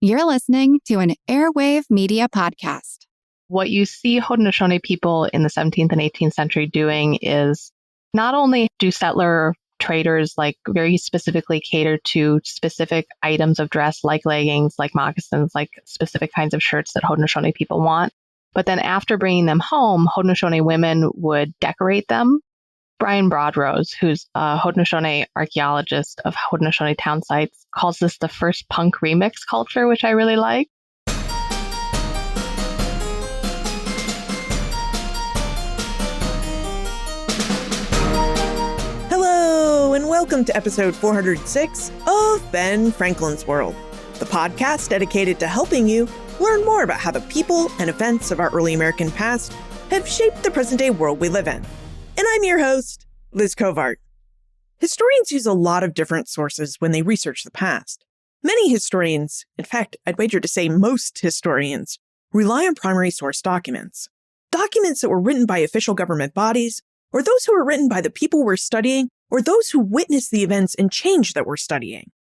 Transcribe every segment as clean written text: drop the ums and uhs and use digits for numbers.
You're listening to an Airwave Media Podcast. What you see Haudenosaunee people in the 17th and 18th century doing is not only do settler traders very specifically cater to specific items of dress like leggings, like moccasins, like specific kinds of shirts that Haudenosaunee people want, but then after bringing them home, Haudenosaunee women would decorate them. Brian Broadrose, who's a Haudenosaunee archaeologist of Haudenosaunee town sites, calls this the first punk remix culture, which I really like. Hello, and welcome to episode 406 of Ben Franklin's World, the podcast dedicated to helping you learn more about how the people and events of our early American past have shaped the present-day world we live in. And I'm your host, Liz Covart. Historians use a lot of different sources when they research the past. Many historians, in fact, I'd wager to say most historians, rely on primary source documents. Documents that were written by official government bodies, or those who were written by the people we're studying, or those who witnessed the events and change that we're studying.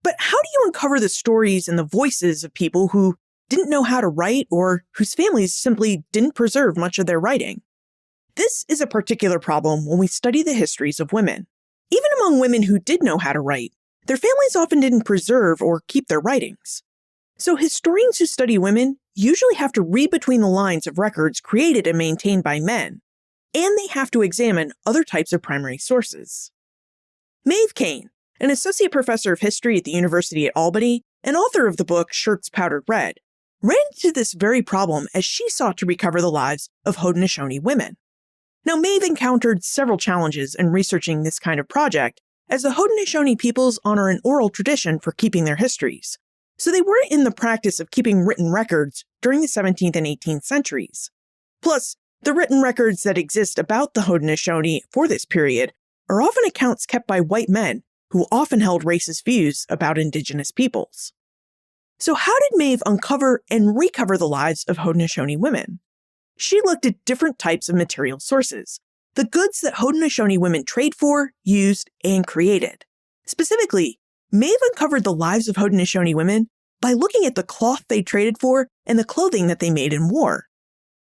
But how do you uncover the stories and the voices of people who didn't know how to write or whose families simply didn't preserve much of their writing? This is a particular problem when we study the histories of women. Even among women who did know how to write, their families often didn't preserve or keep their writings. So historians who study women usually have to read between the lines of records created and maintained by men, and they have to examine other types of primary sources. Maeve Kane, an associate professor of history at the University at Albany and author of the book Shirts Powdered Red, ran into this very problem as she sought to recover the lives of Haudenosaunee women. Now, Maeve encountered several challenges in researching this kind of project, as the Haudenosaunee peoples honor an oral tradition for keeping their histories, so they weren't in the practice of keeping written records during the 17th and 18th centuries. Plus, the written records that exist about the Haudenosaunee for this period are often accounts kept by white men who often held racist views about indigenous peoples. So how did Maeve uncover and recover the lives of Haudenosaunee women? She looked at different types of material sources, the goods that Haudenosaunee women trade for, used, and created. Specifically, Maeve uncovered the lives of Haudenosaunee women by looking at the cloth they traded for and the clothing that they made and wore.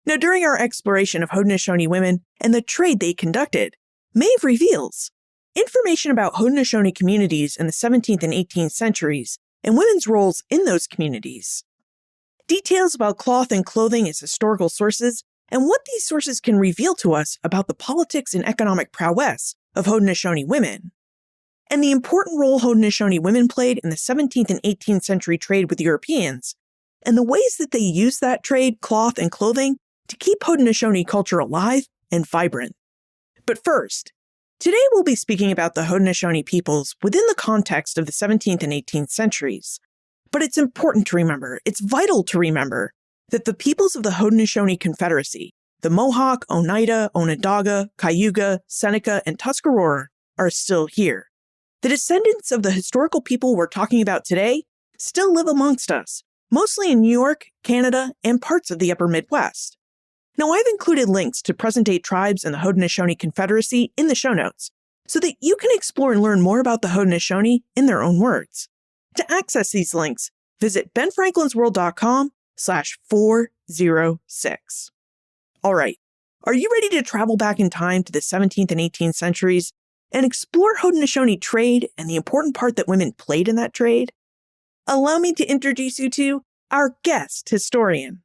Now, during our exploration of Haudenosaunee women and the trade they conducted, Maeve reveals information about Haudenosaunee communities in the 17th and 18th centuries and women's roles in those communities. Details about cloth and clothing as historical sources, and what these sources can reveal to us about the politics and economic prowess of Haudenosaunee women, and the important role Haudenosaunee women played in the 17th and 18th century trade with Europeans, and the ways that they used that trade, cloth, and clothing to keep Haudenosaunee culture alive and vibrant. But first, today we'll be speaking about the Haudenosaunee peoples within the context of the 17th and 18th centuries. But it's important to remember, it's vital to remember, that the peoples of the Haudenosaunee Confederacy, the Mohawk, Oneida, Onondaga, Cayuga, Seneca, and Tuscarora, are still here. The descendants of the historical people we're talking about today still live amongst us, mostly in New York, Canada, and parts of the upper Midwest. Now, I've included links to present-day tribes in the Haudenosaunee Confederacy in the show notes, so that you can explore and learn more about the Haudenosaunee in their own words. To access these links, visit benfranklinsworld.com/406. All right, are you ready to travel back in time to the 17th and 18th centuries and explore Haudenosaunee trade and the important part that women played in that trade? Allow me to introduce you to our guest historian.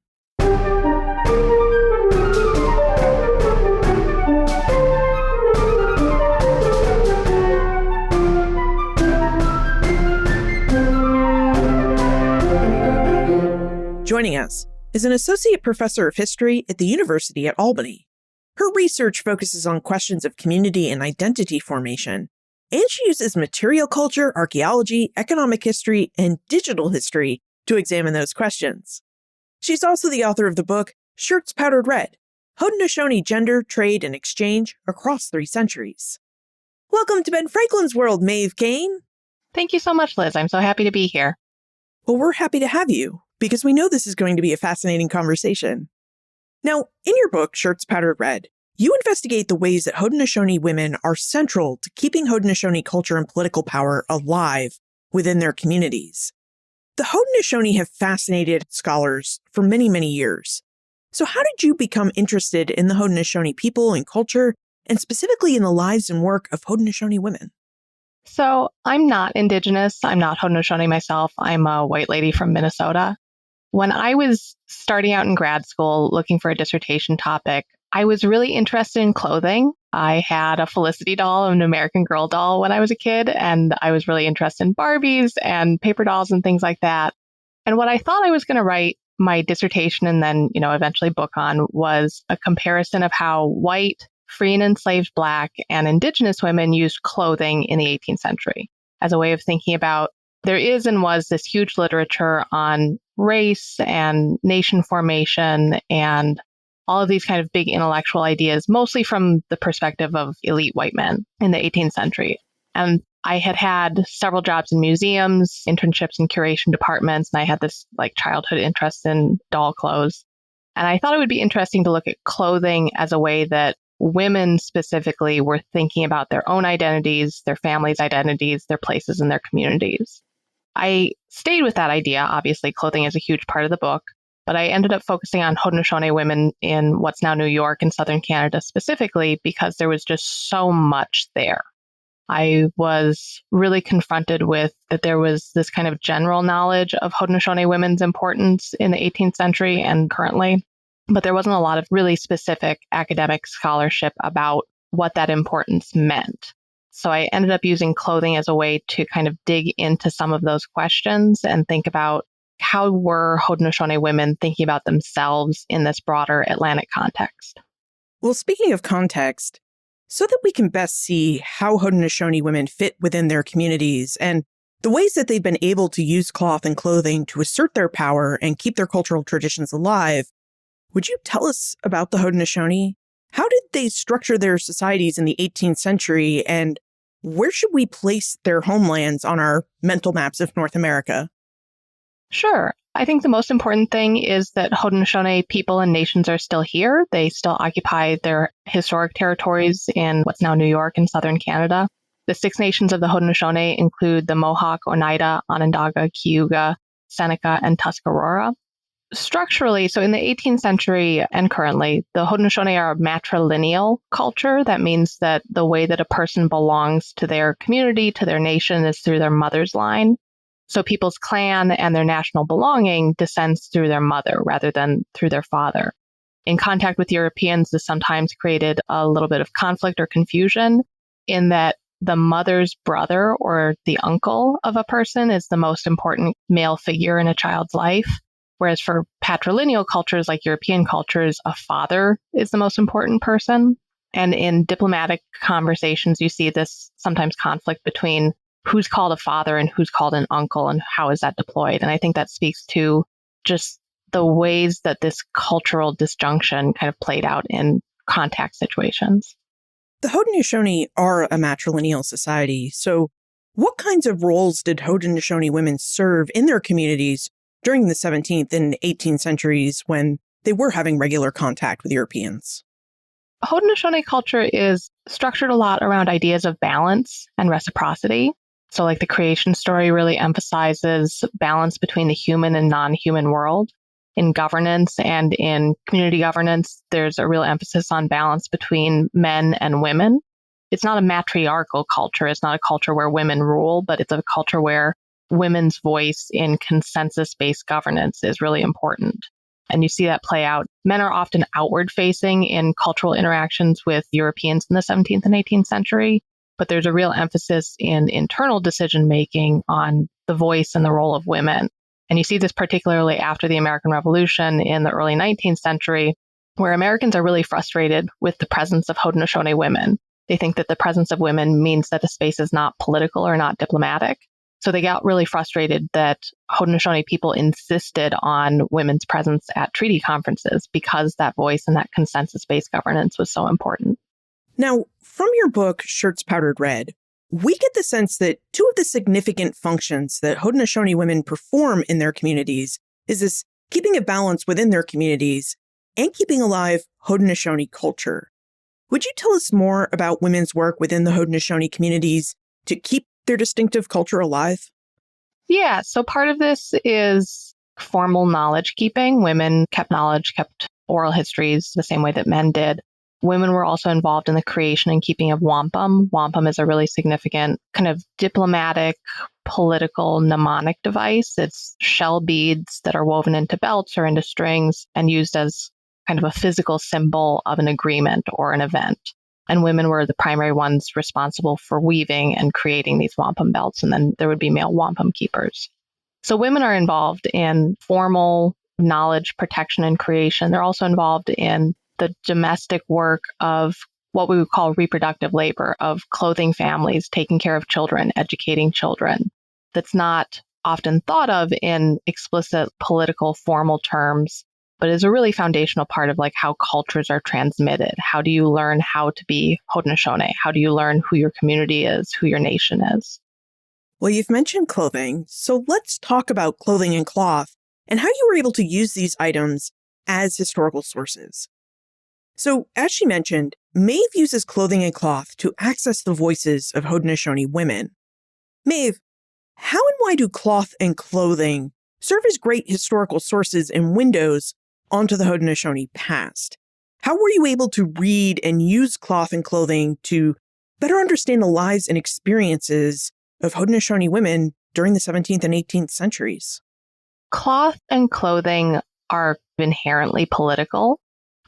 Joining us is an associate professor of history at the University at Albany. Her research focuses on questions of community and identity formation, and she uses material culture, archaeology, economic history, and digital history to examine those questions. She's also the author of the book Shirts Powdered Red, Haudenosaunee Gender, Trade, and Exchange Across 3 Centuries. Welcome to Ben Franklin's World, Maeve Kane. Thank you so much, Liz. I'm so happy to be here. Well, we're happy to have you, because we know this is going to be a fascinating conversation. Now, in your book, Shirts Powdered Red, you investigate the ways that Haudenosaunee women are central to keeping Haudenosaunee culture and political power alive within their communities. The Haudenosaunee have fascinated scholars for many, many years. So how did you become interested in the Haudenosaunee people and culture, and specifically in the lives and work of Haudenosaunee women? So I'm not Indigenous. I'm not Haudenosaunee myself. I'm a white lady from Minnesota. When I was starting out in grad school looking for a dissertation topic, I was really interested in clothing. I had a Felicity doll, an American Girl doll when I was a kid, and I was really interested in Barbies and paper dolls and things like that. And what I thought I was going to write my dissertation and then, eventually book on was a comparison of how white, free and enslaved Black and Indigenous women used clothing in the 18th century as a way of thinking about there is and was this huge literature on race and nation formation and all of these kind of big intellectual ideas, mostly from the perspective of elite white men in the 18th century. And I had several jobs in museums, internships in curation departments, and I had this childhood interest in doll clothes. And I thought it would be interesting to look at clothing as a way that women specifically were thinking about their own identities, their families' identities, their places in their communities. I stayed with that idea. Obviously, clothing is a huge part of the book, but I ended up focusing on Haudenosaunee women in what's now New York and Southern Canada specifically because there was just so much there. I was really confronted with that there was this kind of general knowledge of Haudenosaunee women's importance in the 18th century and currently, but there wasn't a lot of really specific academic scholarship about what that importance meant. So I ended up using clothing as a way to kind of dig into some of those questions and think about how were Haudenosaunee women thinking about themselves in this broader Atlantic context. Well, speaking of context, so that we can best see how Haudenosaunee women fit within their communities and the ways that they've been able to use cloth and clothing to assert their power and keep their cultural traditions alive, would you tell us about the Haudenosaunee? How did they structure their societies in the 18th century, and where should we place their homelands on our mental maps of North America? Sure. I think the most important thing is that Haudenosaunee people and nations are still here. They still occupy their historic territories in what's now New York and Southern Canada. The 6 nations of the Haudenosaunee include the Mohawk, Oneida, Onondaga, Cayuga, Seneca, and Tuscarora. Structurally, so in the 18th century and currently, the Haudenosaunee are a matrilineal culture. That means that the way that a person belongs to their community, to their nation, is through their mother's line. So people's clan and their national belonging descends through their mother rather than through their father. In contact with Europeans, this sometimes created a little bit of conflict or confusion in that the mother's brother or the uncle of a person is the most important male figure in a child's life. Whereas for patrilineal cultures like European cultures, a father is the most important person. And in diplomatic conversations, you see this sometimes conflict between who's called a father and who's called an uncle and how is that deployed. And I think that speaks to just the ways that this cultural disjunction kind of played out in contact situations. The Haudenosaunee are a matrilineal society. So what kinds of roles did Haudenosaunee women serve in their communities during the 17th and 18th centuries when they were having regular contact with Europeans? Haudenosaunee culture is structured a lot around ideas of balance and reciprocity. So the creation story really emphasizes balance between the human and non-human world. In governance and in community governance, there's a real emphasis on balance between men and women. It's not a matriarchal culture. It's not a culture where women rule, but it's a culture where women's voice in consensus-based governance is really important. And you see that play out. Men are often outward-facing in cultural interactions with Europeans in the 17th and 18th century, but there's a real emphasis in internal decision-making on the voice and the role of women. And you see this particularly after the American Revolution in the early 19th century, where Americans are really frustrated with the presence of Haudenosaunee women. They think that the presence of women means that the space is not political or not diplomatic. So they got really frustrated that Haudenosaunee people insisted on women's presence at treaty conferences because that voice and that consensus-based governance was so important. Now, from your book, Shirts Powdered Red, we get the sense that two of the significant functions that Haudenosaunee women perform in their communities is this keeping a balance within their communities and keeping alive Haudenosaunee culture. Would you tell us more about women's work within the Haudenosaunee communities to keep their distinctive culture alive? Yeah, so part of this is formal knowledge keeping. Women kept knowledge, kept oral histories the same way that men did. Women were also involved in the creation and keeping of wampum. Wampum is a really significant kind of diplomatic, political, mnemonic device. It's shell beads that are woven into belts or into strings and used as kind of a physical symbol of an agreement or an event. And women were the primary ones responsible for weaving and creating these wampum belts. And then there would be male wampum keepers. So women are involved in formal knowledge protection and creation. They're also involved in the domestic work of what we would call reproductive labor, of clothing families, taking care of children, educating children. That's not often thought of in explicit political formal terms, but is a really foundational part of like how cultures are transmitted. How do you learn how to be Haudenosaunee? How do you learn who your community is, who your nation is? Well, you've mentioned clothing, so let's talk about clothing and cloth and how you were able to use these items as historical sources. So, as she mentioned, Maeve uses clothing and cloth to access the voices of Haudenosaunee women. Maeve, how and why do cloth and clothing serve as great historical sources and windows onto the Haudenosaunee past? How were you able to read and use cloth and clothing to better understand the lives and experiences of Haudenosaunee women during the 17th and 18th centuries? Cloth and clothing are inherently political.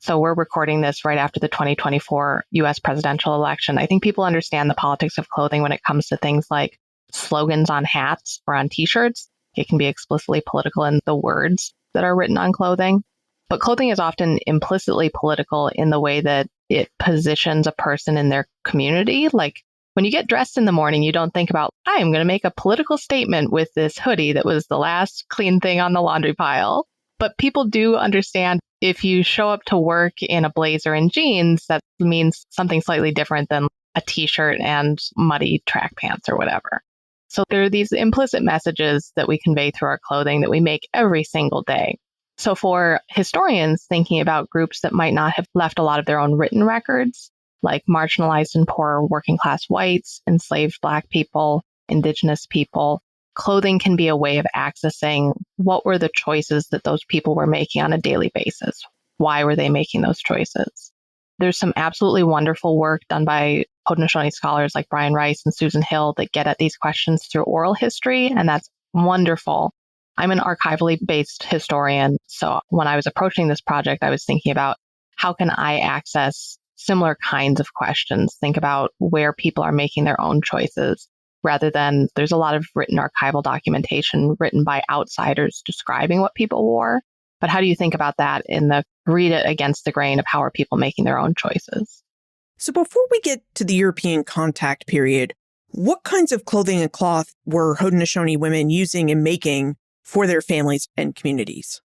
So we're recording this right after the 2024 US presidential election. I think people understand the politics of clothing when it comes to things like slogans on hats or on t-shirts. It can be explicitly political in the words that are written on clothing. But clothing is often implicitly political in the way that it positions a person in their community. Like when you get dressed in the morning, you don't think about, I am going to make a political statement with this hoodie that was the last clean thing on the laundry pile. But people do understand if you show up to work in a blazer and jeans, that means something slightly different than a t-shirt and muddy track pants or whatever. So there are these implicit messages that we convey through our clothing that we make every single day. So for historians thinking about groups that might not have left a lot of their own written records, like marginalized and poor working class whites, enslaved Black people, Indigenous people, clothing can be a way of accessing what were the choices that those people were making on a daily basis. Why were they making those choices? There's some absolutely wonderful work done by Haudenosaunee scholars like Brian Rice and Susan Hill that get at these questions through oral history, and that's wonderful. I'm an archivally based historian, so when I was approaching this project, I was thinking about how can I access similar kinds of questions, think about where people are making their own choices, rather than there's a lot of written archival documentation written by outsiders describing what people wore. But how do you think about that in the read it against the grain of how are people making their own choices? So before we get to the European contact period, what kinds of clothing and cloth were Haudenosaunee women using and making for their families and communities?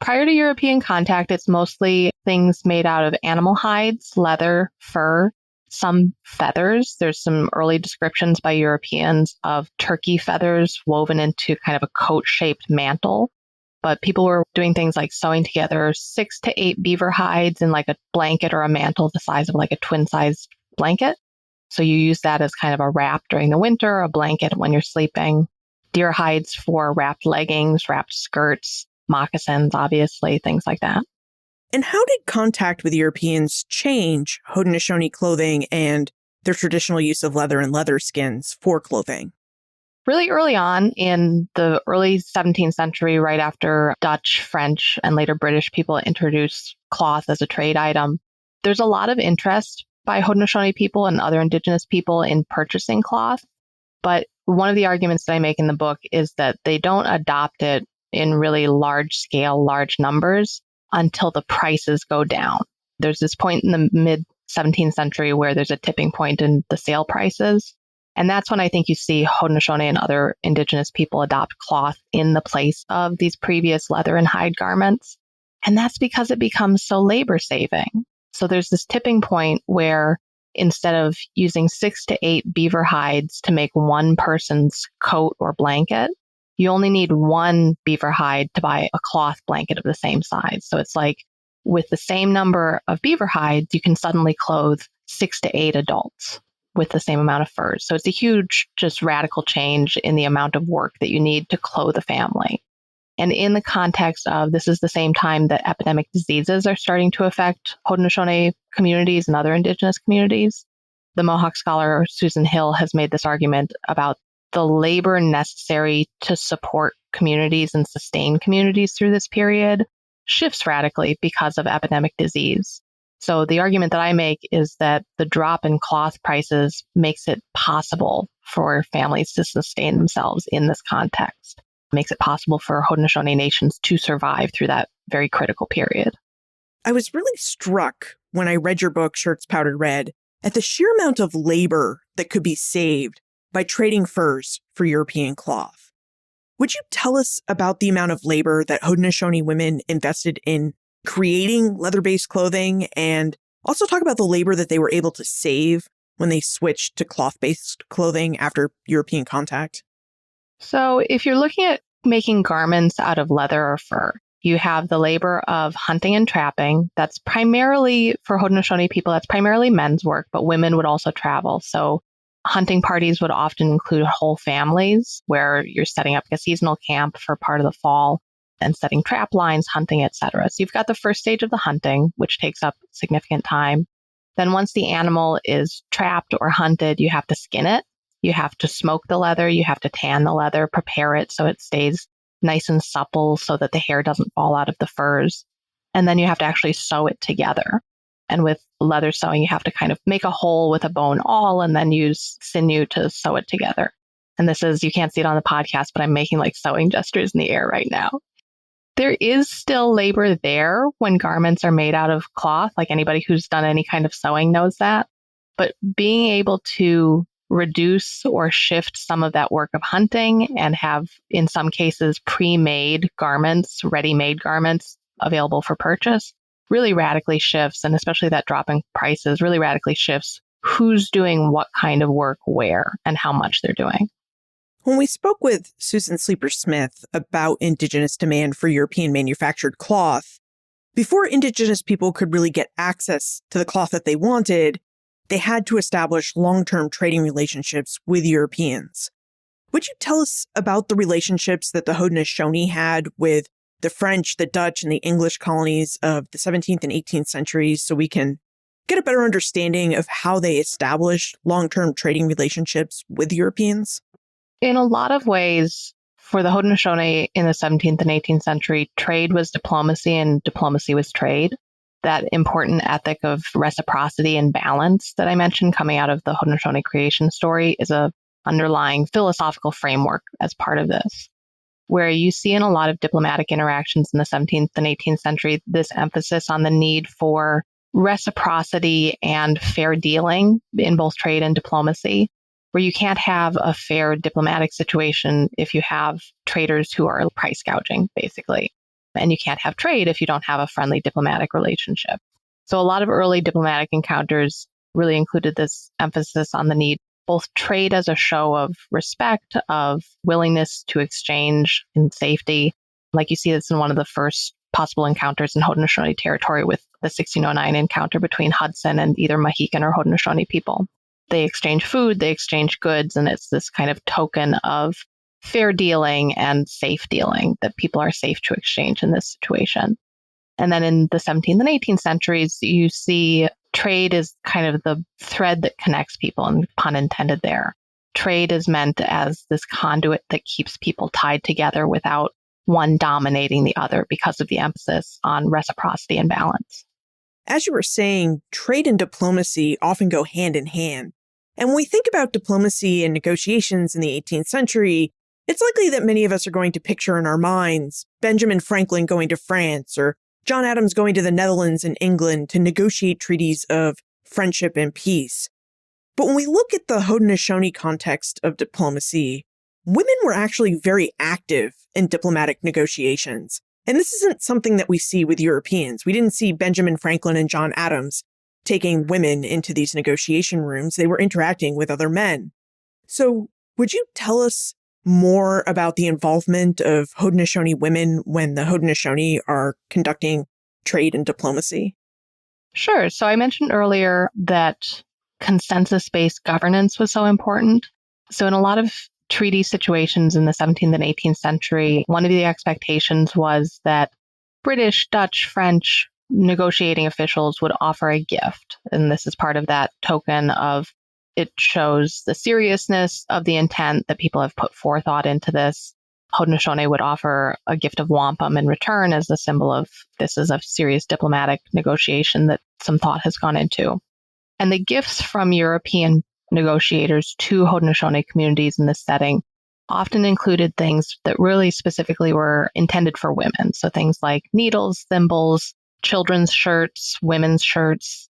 Prior to European contact, it's mostly things made out of animal hides, leather, fur, some feathers. There's some early descriptions by Europeans of turkey feathers woven into kind of a coat-shaped mantle. But people were doing things like sewing together 6 to 8 beaver hides in like a blanket or a mantle the size of like a twin-sized blanket. So you use that as kind of a wrap during the winter, a blanket when you're sleeping. Deer hides for wrapped leggings, wrapped skirts, moccasins, obviously, things like that. And how did contact with Europeans change Haudenosaunee clothing and their traditional use of leather and leather skins for clothing? Really early on in the early 17th century, right after Dutch, French, and later British people introduced cloth as a trade item, there's a lot of interest by Haudenosaunee people and other indigenous people in purchasing cloth. But one of the arguments that I make in the book is that they don't adopt it in really large scale, large numbers until the prices go down. There's this point in the mid 17th century where there's a tipping point in the sale prices. And that's when I think you see Haudenosaunee and other indigenous people adopt cloth in the place of these previous leather and hide garments. And that's because it becomes so labor saving. So there's this tipping point where instead of using 6 to 8 beaver hides to make one person's coat or blanket, you only need one beaver hide to buy a cloth blanket of the same size. So it's like with the same number of beaver hides, you can suddenly clothe 6 to 8 adults. with the same amount of furs. So it's a huge, just radical change in the amount of work that you need to clothe a family. And in the context of this is the same time that epidemic diseases are starting to affect Haudenosaunee communities and other Indigenous communities, the Mohawk scholar Susan Hill has made this argument about the labor necessary to support communities and sustain communities through this period shifts radically because of epidemic disease. So the argument that I make is that the drop in cloth prices makes it possible for families to sustain themselves in this context, makes it possible for Haudenosaunee nations to survive through that very critical period. I was really struck when I read your book, Shirts Powdered Red, at the sheer amount of labor that could be saved by trading furs for European cloth. Would you tell us about the amount of labor that Haudenosaunee women invested in creating leather-based clothing, and also talk about the labor that they were able to save when they switched to cloth-based clothing after European contact? So if you're looking at making garments out of leather or fur, you have the labor of hunting and trapping. That's primarily, for Haudenosaunee people, that's primarily men's work, but women would also travel. So hunting parties would often include whole families where you're setting up a seasonal camp for part of the fall and setting trap lines, hunting, etc. So you've got the first stage of the hunting, which takes up significant time. Then once the animal is trapped or hunted, you have to skin it. You have to smoke the leather. You have to tan the leather, prepare it so it stays nice and supple so that the hair doesn't fall out of the furs. And then you have to actually sew it together. And with leather sewing, you have to kind of make a hole with a bone awl and then use sinew to sew it together. And this is, you can't see it on the podcast, but I'm making like sewing gestures in the air right now. There is still labor there when garments are made out of cloth. Like anybody who's done any kind of sewing knows that. But being able to reduce or shift some of that work of hunting and have, in some cases, pre-made garments, ready-made garments available for purchase really radically shifts, and especially that drop in prices really radically shifts who's doing what kind of work where and how much they're doing. When we spoke with Susan Sleeper-Smith about Indigenous demand for European manufactured cloth, before Indigenous people could really get access to the cloth that they wanted, they had to establish long-term trading relationships with Europeans. Would you tell us about the relationships that the Haudenosaunee had with the French, the Dutch, and the English colonies of the 17th and 18th centuries so we can get a better understanding of how they established long-term trading relationships with Europeans? In a lot of ways, for the Haudenosaunee in the 17th and 18th century, trade was diplomacy and diplomacy was trade. That important ethic of reciprocity and balance that I mentioned coming out of the Haudenosaunee creation story is a underlying philosophical framework as part of this, where you see in a lot of diplomatic interactions in the 17th and 18th century this emphasis on the need for reciprocity and fair dealing in both trade and diplomacy, where you can't have a fair diplomatic situation if you have traders who are price gouging, basically. And you can't have trade if you don't have a friendly diplomatic relationship. So a lot of early diplomatic encounters really included this emphasis on the need, both trade as a show of respect, of willingness to exchange in safety. Like you see this in one of the first possible encounters in Haudenosaunee territory with the 1609 encounter between Hudson and either Mohican or Haudenosaunee people. They exchange food, they exchange goods, and it's this kind of token of fair dealing and safe dealing, that people are safe to exchange in this situation. And then in the 17th and 18th centuries, you see trade is kind of the thread that connects people, and pun intended there. Trade is meant as this conduit that keeps people tied together without one dominating the other because of the emphasis on reciprocity and balance. As you were saying, trade and diplomacy often go hand in hand. And when we think about diplomacy and negotiations in the 18th century, it's likely that many of us are going to picture in our minds Benjamin Franklin going to France or John Adams going to the Netherlands and England to negotiate treaties of friendship and peace. But when we look at the Haudenosaunee context of diplomacy, women were actually very active in diplomatic negotiations. And this isn't something that we see with Europeans. We didn't see Benjamin Franklin and John Adams taking women into these negotiation rooms. They were interacting with other men. So would you tell us more about the involvement of Haudenosaunee women when the Haudenosaunee are conducting trade and diplomacy? Sure. So I mentioned earlier that consensus-based governance was so important. So in a lot of treaty situations in the 17th and 18th century, one of the expectations was that British, Dutch, French negotiating officials would offer a gift. And this is part of that token of it shows the seriousness of the intent that people have put forethought into this. Haudenosaunee would offer a gift of wampum in return as a symbol of this is a serious diplomatic negotiation that some thought has gone into. And the gifts from European negotiators to Haudenosaunee communities in this setting often included things that really specifically were intended for women. So things like needles, thimbles, children's shirts, women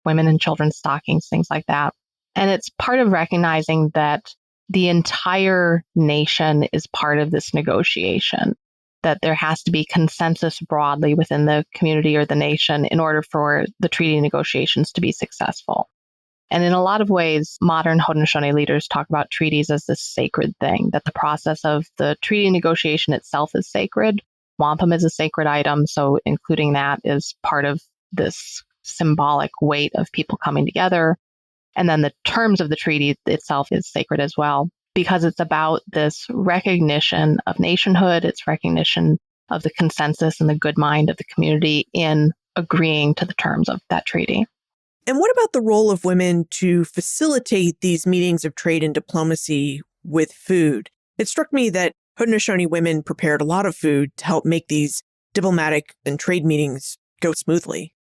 and children's stockings, things like that. And it's part of recognizing that the entire nation is part of this negotiation, that there has to be consensus broadly within the community or the nation in order for the treaty negotiations to be successful. And in a lot of ways, modern Haudenosaunee leaders talk about treaties as this sacred thing, that the process of the treaty negotiation itself is sacred. Wampum is a sacred item, so including that is part of this symbolic weight of people coming together. And then the terms of the treaty itself is sacred as well, because it's about this recognition of nationhood, it's recognition of the consensus and the good mind of the community in agreeing to the terms of that treaty. And what about the role of women to facilitate these meetings of trade and diplomacy with food? It struck me that Haudenosaunee women prepared a lot of food to help make these diplomatic and trade meetings go smoothly.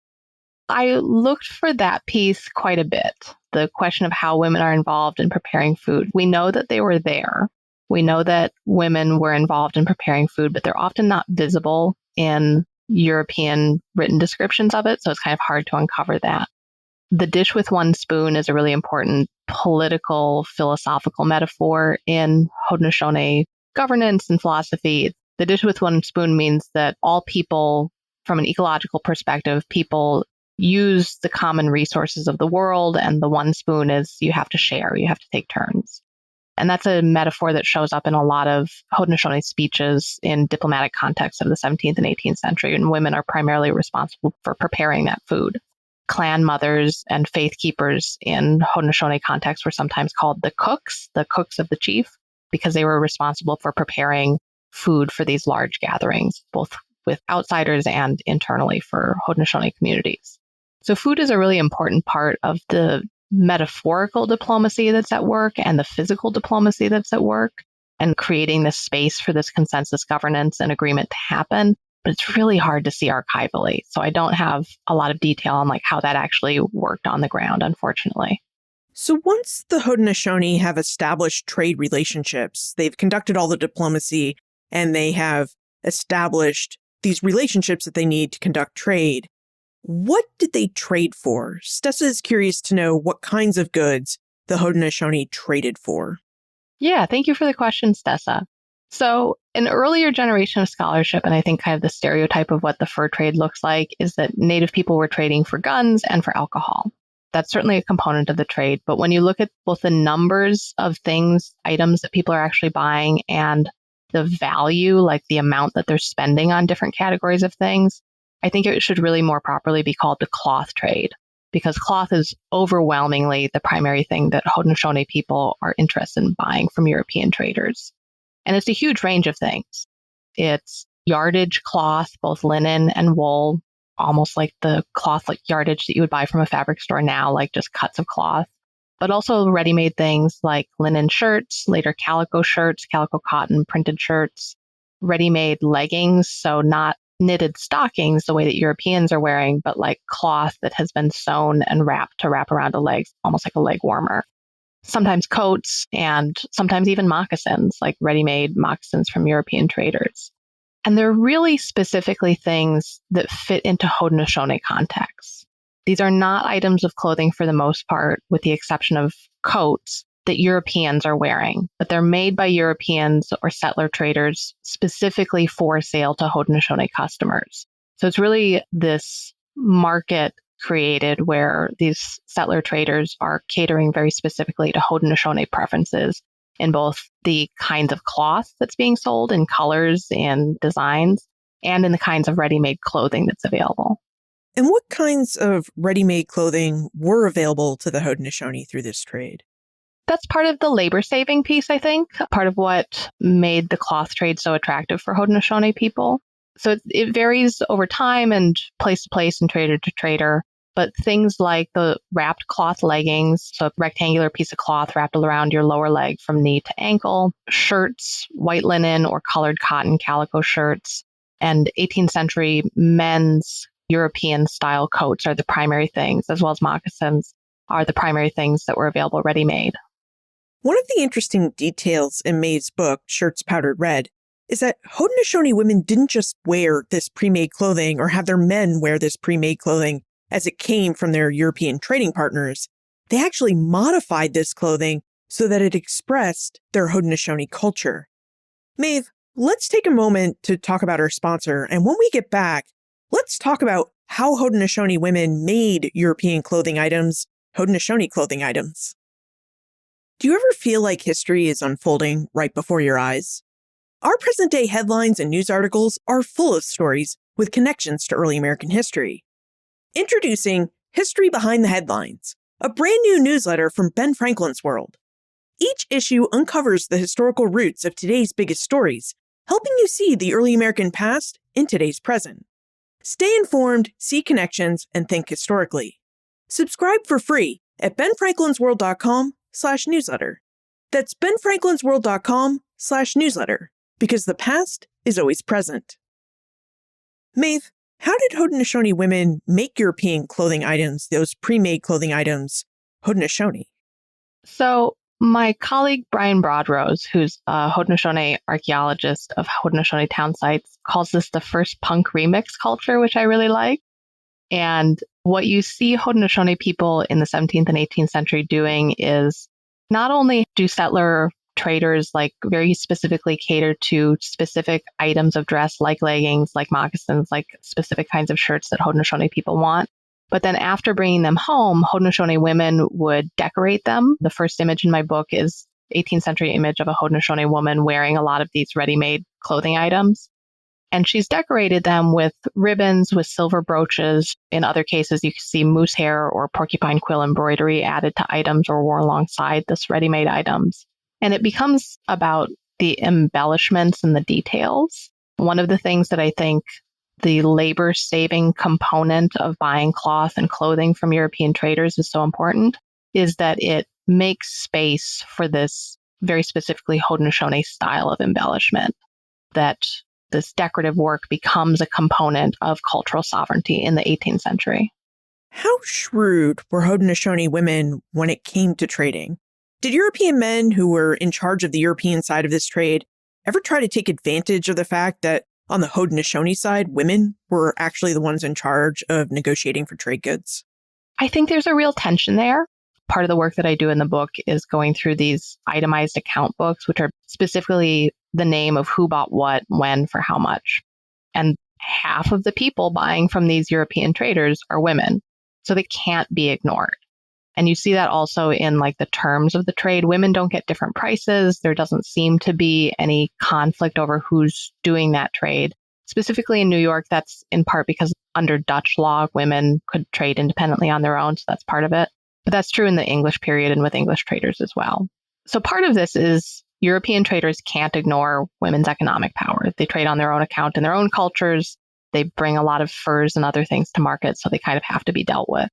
I looked for that piece quite a bit, the question of how women are involved in preparing food. We know that they were there. We know that women were involved in preparing food, but they're often not visible in European written descriptions of it, so it's kind of hard to uncover that. The dish with one spoon is a really important political, philosophical metaphor in Haudenosaunee governance and philosophy. The dish with one spoon means that all people, from an ecological perspective, people use the common resources of the world, and the one spoon is you have to share, you have to take turns. And that's a metaphor that shows up in a lot of Haudenosaunee speeches in diplomatic contexts of the 17th and 18th century, and women are primarily responsible for preparing that food. Clan mothers and faith keepers in Haudenosaunee context were sometimes called the cooks of the chief, because they were responsible for preparing food for these large gatherings, both with outsiders and internally for Haudenosaunee communities. So food is a really important part of the metaphorical diplomacy that's at work and the physical diplomacy that's at work, and creating this space for this consensus governance and agreement to happen. But it's really hard to see archivally. So I don't have a lot of detail on how that actually worked on the ground, unfortunately. So once the Haudenosaunee have established trade relationships, they've conducted all the diplomacy, and they have established these relationships that they need to conduct trade, what did they trade for? Stessa is curious to know what kinds of goods the Haudenosaunee traded for. Yeah, thank you for the question, Stessa. So an earlier generation of scholarship, and I think kind of the stereotype of what the fur trade looks like, is that Native people were trading for guns and for alcohol. That's certainly a component of the trade. But when you look at both the numbers of things, items that people are actually buying, and the value, like the amount that they're spending on different categories of things, I think it should really more properly be called the cloth trade, because cloth is overwhelmingly the primary thing that Haudenosaunee people are interested in buying from European traders. And it's a huge range of things. It's yardage cloth, both linen and wool, almost like the cloth like yardage that you would buy from a fabric store now, like just cuts of cloth, but also ready-made things like linen shirts, later calico shirts, calico cotton printed shirts, ready-made leggings, so not knitted stockings the way that Europeans are wearing, but like cloth that has been sewn and wrapped to wrap around a leg, almost like a leg warmer. Sometimes coats, and sometimes even moccasins, like ready-made moccasins from European traders. And they're really specifically things that fit into Haudenosaunee contexts. These are not items of clothing for the most part, with the exception of coats that Europeans are wearing, but they're made by Europeans or settler traders specifically for sale to Haudenosaunee customers. So it's really this market created where these settler traders are catering very specifically to Haudenosaunee preferences in both the kinds of cloth that's being sold in colors and designs, and in the kinds of ready-made clothing that's available. And what kinds of ready-made clothing were available to the Haudenosaunee through this trade? That's part of the labor saving piece, I think, part of what made the cloth trade so attractive for Haudenosaunee people. So it varies over time and place to place and trader to trader. But things like the wrapped cloth leggings, so a rectangular piece of cloth wrapped around your lower leg from knee to ankle, shirts, white linen or colored cotton calico shirts, and 18th century men's European style coats are the primary things, as well as moccasins are the primary things that were available ready-made. One of the interesting details in Maeve's book, Shirts Powdered Red, is that Haudenosaunee women didn't just wear this pre-made clothing or have their men wear this pre-made clothing as it came from their European trading partners. They actually modified this clothing so that it expressed their Haudenosaunee culture. Maeve, let's take a moment to talk about our sponsor, and when we get back, let's talk about how Haudenosaunee women made European clothing items, Haudenosaunee clothing items. Do you ever feel like history is unfolding right before your eyes? Our present-day headlines and news articles are full of stories with connections to early American history. Introducing History Behind the Headlines, a brand new newsletter from Ben Franklin's World. Each issue uncovers the historical roots of today's biggest stories, helping you see the early American past in today's present. Stay informed, see connections, and think historically. Subscribe for free at benfranklinsworld.com/newsletter. That's benfranklinsworld.com/newsletter, because the past is always present. Maeve, how did Haudenosaunee women make European clothing items, those pre-made clothing items, Haudenosaunee? So my colleague Brian Broadrose, who's a Haudenosaunee archaeologist of Haudenosaunee town sites, calls this the first punk remix culture, which I really like. And what you see Haudenosaunee people in the 17th and 18th century doing is not only do settler traders like very specifically cater to specific items of dress like leggings, like moccasins, like specific kinds of shirts that Haudenosaunee people want, but then after bringing them home, Haudenosaunee women would decorate them. The first image in my book is 18th century image of a Haudenosaunee woman wearing a lot of these ready-made clothing items. And she's decorated them with ribbons, with silver brooches. In other cases, you can see moose hair or porcupine quill embroidery added to items or worn alongside this ready-made items. And it becomes about the embellishments and the details. One of the things that I think the labor-saving component of buying cloth and clothing from European traders is so important is that it makes space for this very specifically Haudenosaunee style of embellishment, that this decorative work becomes a component of cultural sovereignty in the 18th century. How shrewd were Haudenosaunee women when it came to trading? Did European men who were in charge of the European side of this trade ever try to take advantage of the fact that on the Haudenosaunee side, women were actually the ones in charge of negotiating for trade goods? I think there's a real tension there. Part of the work that I do in the book is going through these itemized account books, which are specifically the name of who bought what, when, for how much. And half of the people buying from these European traders are women, so they can't be ignored. And you see that also in like the terms of the trade. Women don't get different prices. There doesn't seem to be any conflict over who's doing that trade. Specifically in New York, that's in part because under Dutch law, women could trade independently on their own, so that's part of it. But that's true in the English period and with English traders as well. So part of this is European traders can't ignore women's economic power. They trade on their own account in their own cultures. They bring a lot of furs and other things to market, so they kind of have to be dealt with.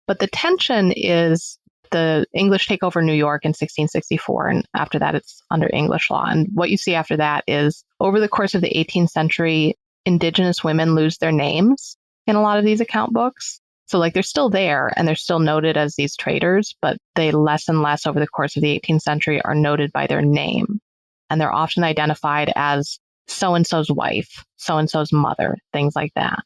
But the tension is the English take over New York in 1664, and after that, it's under English law. And what you see after that is over the course of the 18th century, Indigenous women lose their names in a lot of these account books. So like they're still there and they're still noted as these traders, but they less and less over the course of the 18th century are noted by their name. And they're often identified as so-and-so's wife, so-and-so's mother, things like that.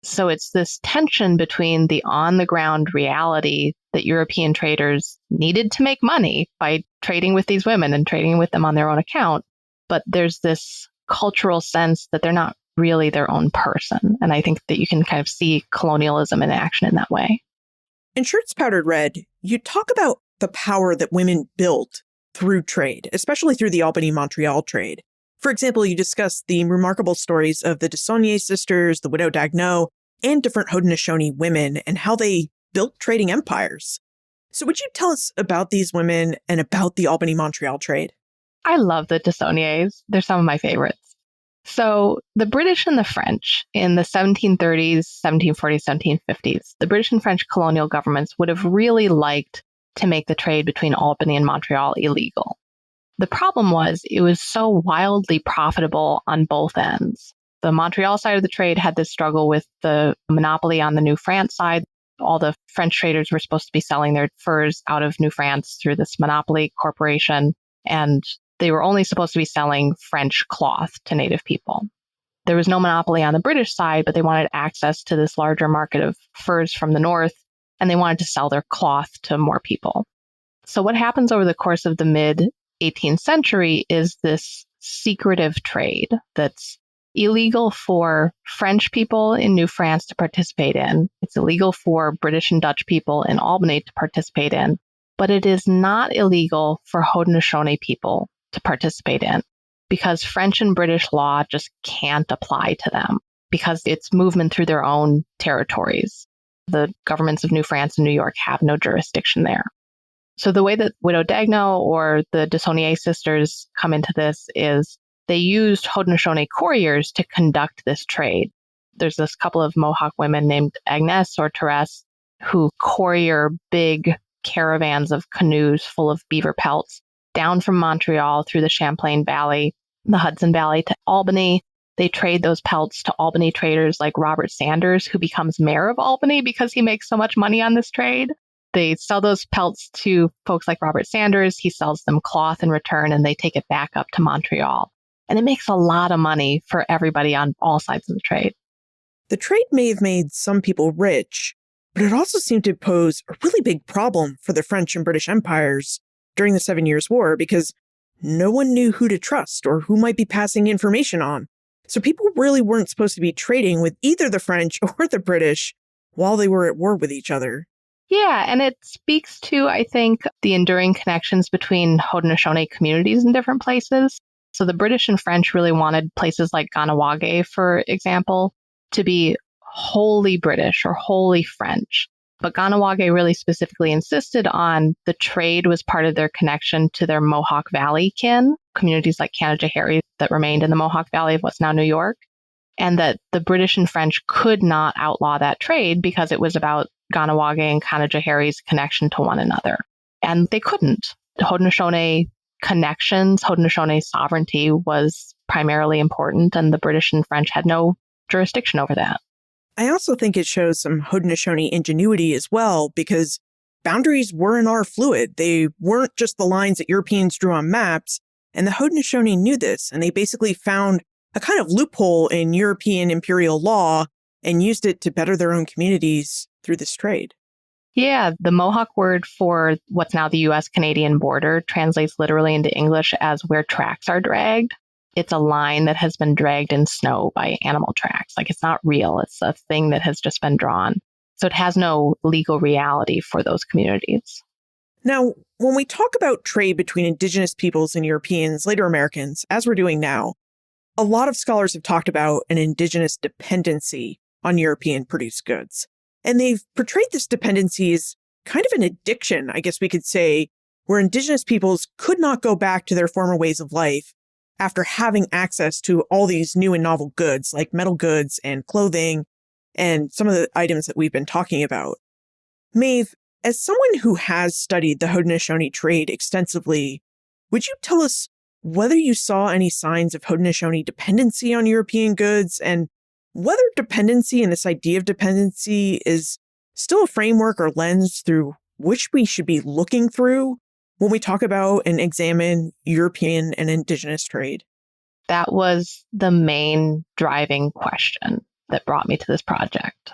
So it's this tension between the on-the-ground reality that European traders needed to make money by trading with these women and trading with them on their own account. But there's this cultural sense that they're not really their own person. And I think that you can kind of see colonialism in action in that way. In Shirts Powdered Red, you talk about the power that women built through trade, especially through the Albany-Montreal trade. For example, you discuss the remarkable stories of the Haudenosaunee sisters, the widow Daguenot, and different Haudenosaunee women and how they built trading empires. So would you tell us about these women and about the Albany-Montreal trade? I love the Haudenosaunee. They're some of my favorites. So the British and the French in the 1730s, 1740s, 1750s, the British and French colonial governments would have really liked to make the trade between Albany and Montreal illegal. The problem was it was so wildly profitable on both ends. The Montreal side of the trade had this struggle with the monopoly on the New France side. All the French traders were supposed to be selling their furs out of New France through this monopoly corporation, and they were only supposed to be selling French cloth to native people. There was no monopoly on the British side, but they wanted access to this larger market of furs from the north, and they wanted to sell their cloth to more people. So what happens over the course of the mid-18th century is this secretive trade that's illegal for French people in New France to participate in. It's illegal for British and Dutch people in Albany to participate in, but it is not illegal for Haudenosaunee people to participate in because French and British law just can't apply to them because it's movement through their own territories. The governments of New France and New York have no jurisdiction there. So the way that Widow Dagno or the Haudenosaunee sisters come into this is they used Haudenosaunee couriers to conduct this trade. There's this couple of Mohawk women named Agnes or Therese who courier big caravans of canoes full of beaver pelts down from Montreal through the Champlain Valley, the Hudson Valley to Albany. They trade those pelts to Albany traders like Robert Sanders, who becomes mayor of Albany because he makes so much money on this trade. They sell those pelts to folks like Robert Sanders. He sells them cloth in return, and they take it back up to Montreal. And it makes a lot of money for everybody on all sides of the trade. The trade may have made some people rich, but it also seemed to pose a really big problem for the French and British empires during the 7 Years' War because no one knew who to trust or who might be passing information on. So people really weren't supposed to be trading with either the French or the British while they were at war with each other. Yeah, and it speaks to, I think, the enduring connections between Haudenosaunee communities in different places. So the British and French really wanted places like Kahnawake, for example, to be wholly British or wholly French. But Kahnawake really specifically insisted on the trade was part of their connection to their Mohawk Valley kin, communities like Canajoharie that remained in the Mohawk Valley of what's now New York, and that the British and French could not outlaw that trade because it was about Kahnawake and Canajoharie's connection to one another. And they couldn't. The Haudenosaunee connections, Haudenosaunee sovereignty was primarily important, and the British and French had no jurisdiction over that. I also think it shows some Haudenosaunee ingenuity as well, because boundaries were and are fluid. They weren't just the lines that Europeans drew on maps, and the Haudenosaunee knew this, and they basically found a kind of loophole in European imperial law and used it to better their own communities through this trade. Yeah, the Mohawk word for what's now the U.S.-Canadian border translates literally into English as where tracks are dragged. It's a line that has been dragged in snow by animal tracks. Like, it's not real. It's a thing that has just been drawn. So it has no legal reality for those communities. Now, when we talk about trade between Indigenous peoples and Europeans, later Americans, as we're doing now, a lot of scholars have talked about an Indigenous dependency on European-produced goods. And they've portrayed this dependency as kind of an addiction, I guess we could say, where Indigenous peoples could not go back to their former ways of life after having access to all these new and novel goods like metal goods and clothing and some of the items that we've been talking about. Maeve, as someone who has studied the Haudenosaunee trade extensively, would you tell us whether you saw any signs of Haudenosaunee dependency on European goods and whether dependency and this idea of dependency is still a framework or lens through which we should be looking through when we talk about and examine European and Indigenous trade? That was the main driving question that brought me to this project.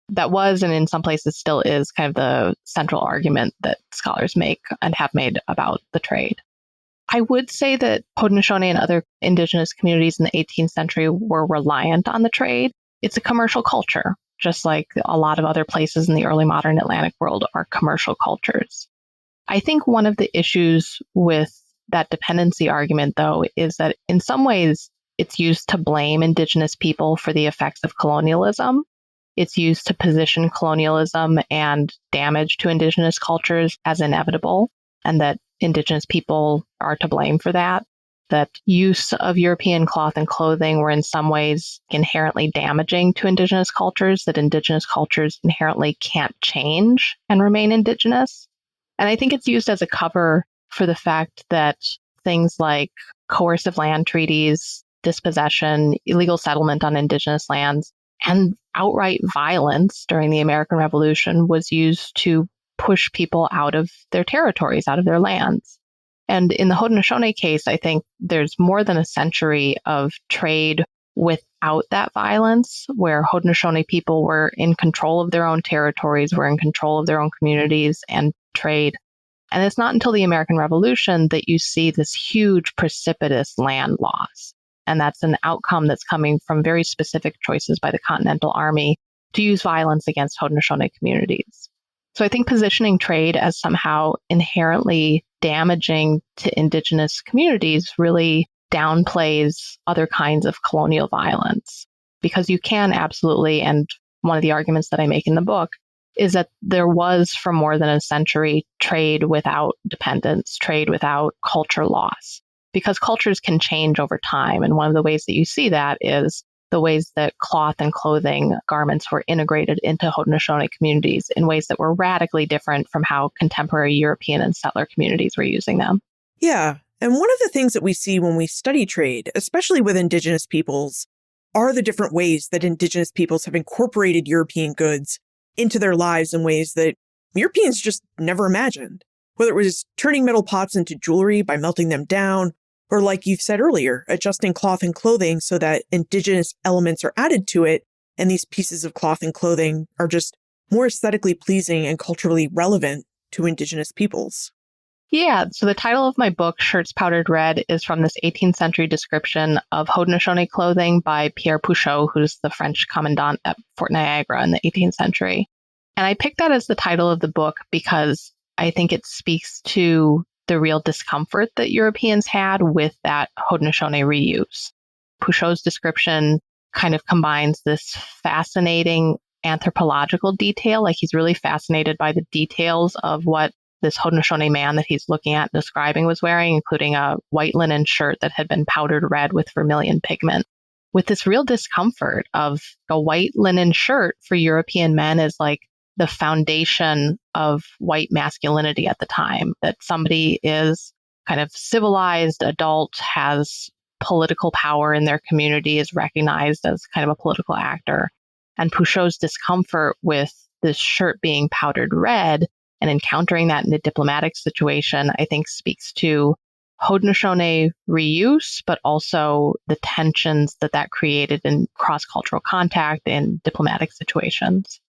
That was, and in some places still is, kind of the central argument that scholars make and have made about the trade. I would say that Haudenosaunee and other Indigenous communities in the 18th century were reliant on the trade. It's a commercial culture, just like a lot of other places in the early modern Atlantic world are commercial cultures. I think one of the issues with that dependency argument, though, is that in some ways it's used to blame Indigenous people for the effects of colonialism. it's used to position colonialism and damage to indigenous cultures as inevitable, and that indigenous people are to blame for that. That use of European cloth and clothing were in some ways inherently damaging to indigenous cultures, that indigenous cultures inherently can't change and remain indigenous. And I think it's used as a cover for the fact that things like coercive land treaties, dispossession, illegal settlement on indigenous lands, and outright violence during the American Revolution was used to push people out of their territories, out of their lands. And in the Haudenosaunee case, I think there's more than a century of trade without that violence, where Haudenosaunee people were in control of their own territories, were in control of their own communities and trade. And it's not until the American Revolution that you see this huge, precipitous land loss. And that's an outcome that's coming from very specific choices by the Continental Army to use violence against Haudenosaunee communities. So I think positioning trade as somehow inherently damaging to indigenous communities really downplays other kinds of colonial violence. Because you can absolutely, and one of the arguments that I make in the book, is that there was for more than a century trade without dependence, trade without culture loss. Because cultures can change over time. And one of the ways that you see that is the ways that cloth and clothing garments were integrated into Haudenosaunee communities in ways that were radically different from how contemporary European and settler communities were using them. Yeah. And one of the things that we see when we study trade, especially with indigenous peoples, are the different ways that indigenous peoples have incorporated European goods into their lives in ways that Europeans just never imagined. Whether it was turning metal pots into jewelry by melting them down, or like you've said earlier, adjusting cloth and clothing so that indigenous elements are added to it, and these pieces of cloth and clothing are just more aesthetically pleasing and culturally relevant to indigenous peoples. Yeah, so the title of my book, Shirts Powdered Red, is from this 18th century description of Haudenosaunee clothing by Pierre Pouchot, who's the French commandant at Fort Niagara in the 18th century. And I picked that as the title of the book because I think it speaks to the real discomfort that Europeans had with that Haudenosaunee reuse. Pouchot's description kind of combines this fascinating anthropological detail, like he's really fascinated by the details of what this Haudenosaunee man that he's looking at and describing was wearing, including a white linen shirt that had been powdered red with vermilion pigment, with this real discomfort of a white linen shirt for European men is like the foundation of white masculinity at the time, that somebody is kind of civilized, adult, has political power in their community, is recognized as kind of a political actor. And Pouchot's discomfort with this shirt being powdered red and encountering that in a diplomatic situation, I think speaks to Haudenosaunee reuse, but also the tensions that created in cross-cultural contact in diplomatic situations.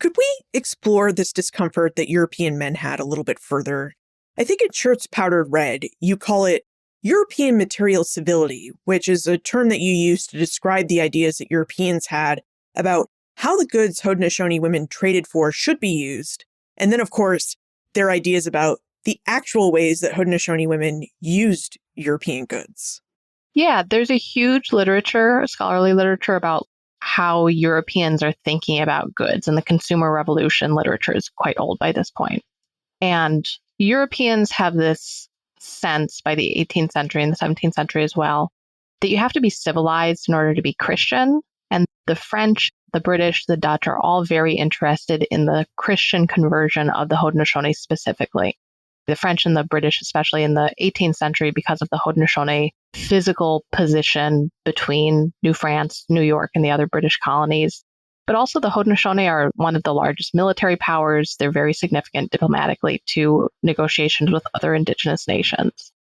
Could we explore this discomfort that European men had a little bit further? I think in Shirts Powdered Red, you call it European material civility, which is a term that you use to describe the ideas that Europeans had about how the goods Haudenosaunee women traded for should be used. And then, of course, their ideas about the actual ways that Haudenosaunee women used European goods. Yeah, there's a huge literature, scholarly literature about how Europeans are thinking about goods, and the consumer revolution literature is quite old by this point. And Europeans have this sense by the 18th century and the 17th century as well, that you have to be civilized in order to be Christian. And the French, the British, the Dutch are all very interested in the Christian conversion of the Haudenosaunee specifically. The French and the British, especially in the 18th century, because of the Haudenosaunee physical position between New France, New York, and the other British colonies. But also the Haudenosaunee are one of the largest military powers. They're very significant diplomatically to negotiations with other indigenous nations.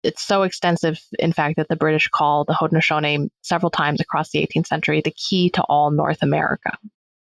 It's so extensive, in fact, that the British call the Haudenosaunee several times across the 18th century the key to all North America.